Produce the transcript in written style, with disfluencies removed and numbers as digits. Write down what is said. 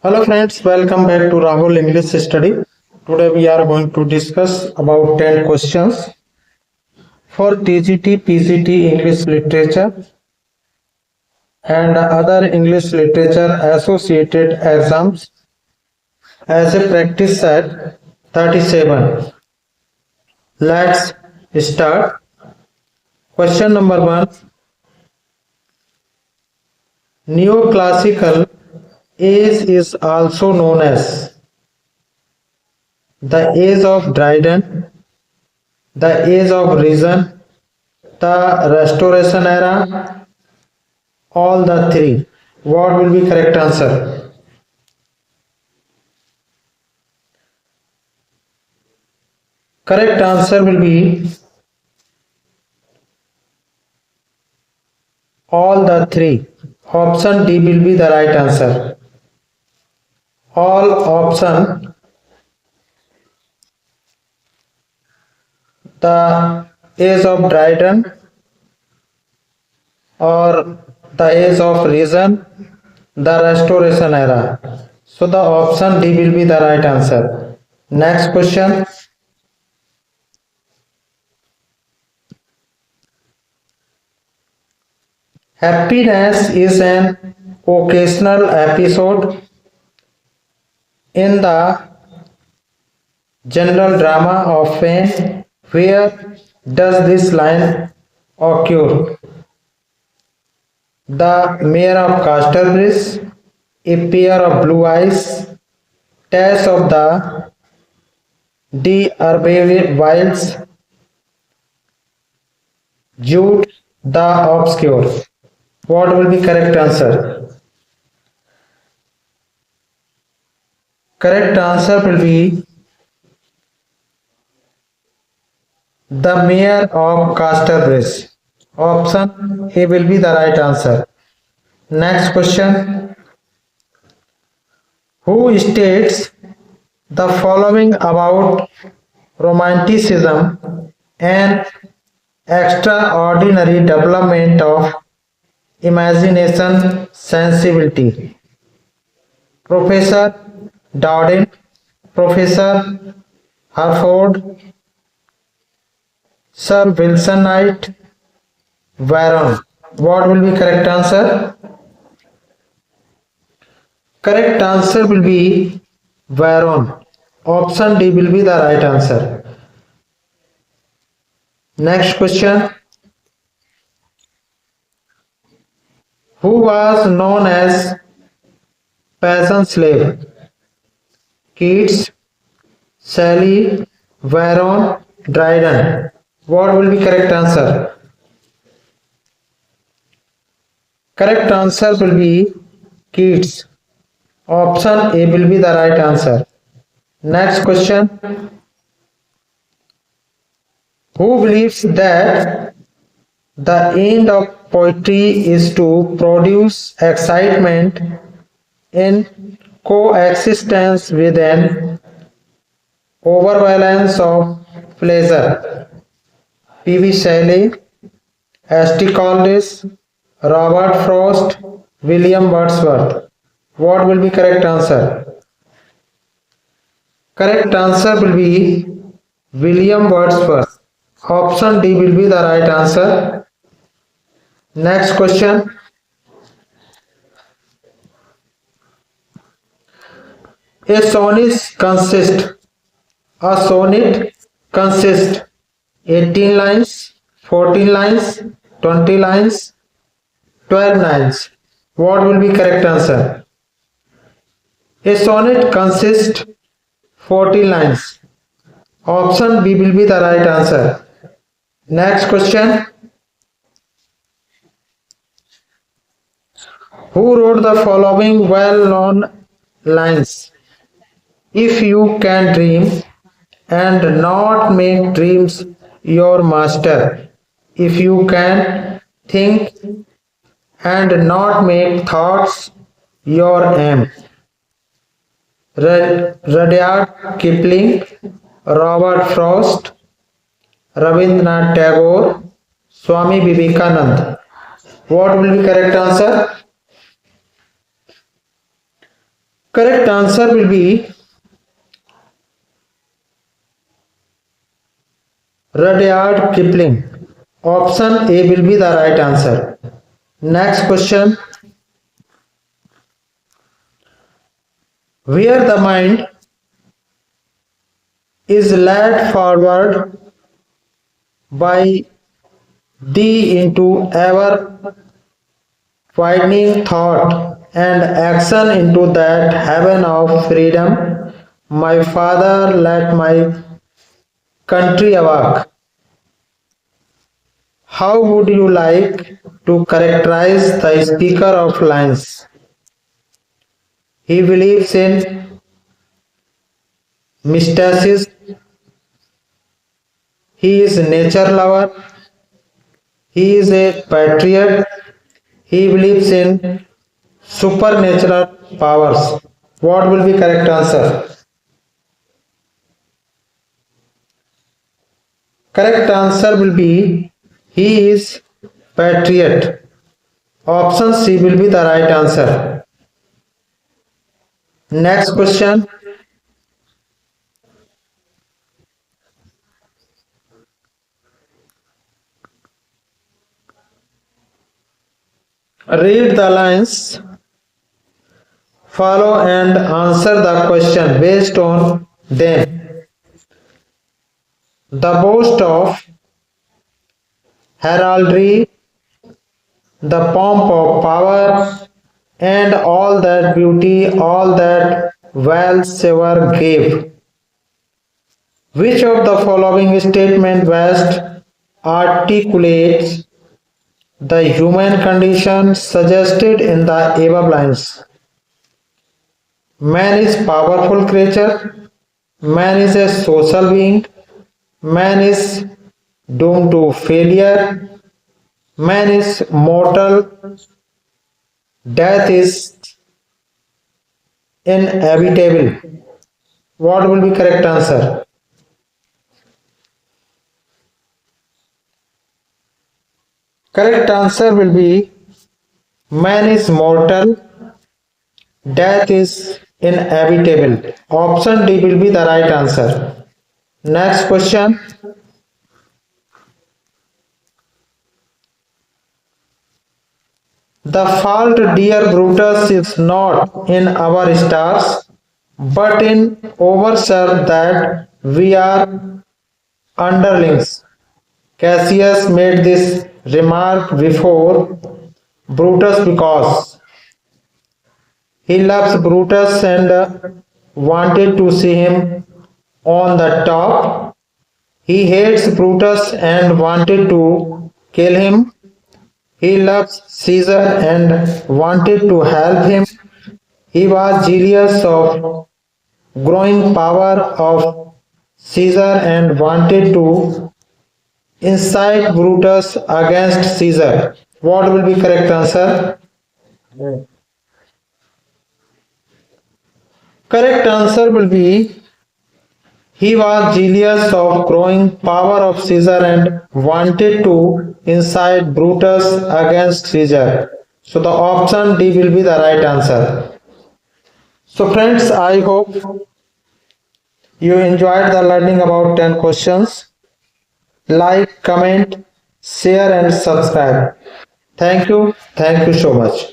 Hello friends, welcome back to Rahul English Study. Today we are going to discuss about 10 questions for TGT, PGT English Literature and other English Literature associated exams as a practice set 37. Let's start. Question number 1. Neoclassical age is also known as the age of Dryden, the age of reason, the restoration era, all the three. What will be correct answer? Correct answer will be all the three. Option D will be the right answer. All option, the age of Dryden or the age of reason, the restoration era. So the option D will be the right answer. Next question. Happiness is an occasional episode in the general drama of pain. Where does this line occur? The Mayor of Casterbridge, A Pair of Blue Eyes, Tales of the D'Urbervilles, Jude the Obscure. What will be correct answer? Correct answer will be the Mayor of Casterbridge. Option A will be the right answer. Next question. Who states the following about romanticism, an extraordinary development of imagination sensibility? Professor Dowden, Professor Harford, Sir Wilson Knight, Varon. What will be correct answer? Correct answer will be Varon. Option D will be the right answer. Next question. Who was known as passion slave? Keats, Shelley, Varon, Dryden. What will be correct answer? Correct answer will be Keats. Option A will be the right answer. Next question. Who believes that the end of poetry is to produce excitement in coexistence with an overbalance of pleasure? P.B. Shelley, S.T. Coleridge, Robert Frost, William Wordsworth. What will be correct answer? Correct answer will be William Wordsworth. Option D will be the right answer. Next question. A sonnet consists 18 lines, 14 lines, 20 lines, 12 lines. What will be correct answer? A sonnet consists 40 lines. Option B will be the right answer. Next question. Who wrote the following well-known lines? If you can dream and not make dreams your master, if you can think and not make thoughts your aim. Rudyard Kipling, Robert Frost, Rabindranath Tagore, Swami Vivekanand. What will be correct answer? Correct answer will be Rudyard Kipling. Option A will be the right answer. Next question. Where the mind is led forward by the into ever widening thought and action into that heaven of freedom, my father let my country awake. How would you like to characterize the speaker of lines? He believes in mysticism, he is a nature lover, he is a patriot, he believes in supernatural powers. What will be correct answer? Correct answer will be he is patriot. Option C will be the right answer. Next question. Read the lines, follow and answer the question based on them. The boast of heraldry, the pomp of power, and all that beauty, all that wealth ever gave. Which of the following statement best articulates the human condition suggested in the above lines? Man is powerful creature, man is a social being, man is doomed to failure, man is mortal, death is inevitable. What will be correct answer? Correct answer will be man is mortal, death is inevitable. Option D will be the right answer. Next question. The fault, dear Brutus, is not in our stars, but in ourselves that we are underlings. Cassius made this remark before Brutus because he loves Brutus and wanted to see him on the top. He hates Brutus and wanted to kill him. He loves Caesar and wanted to help him. He was jealous of growing power of Caesar and wanted to incite Brutus against Caesar. What will be correct answer? Correct answer will be he was jealous of growing power of Caesar and wanted to incite Brutus against Caesar. So the option D will be the right answer. So friends, I hope you enjoyed the learning about 10 questions. Like, comment, share and subscribe. Thank you so much.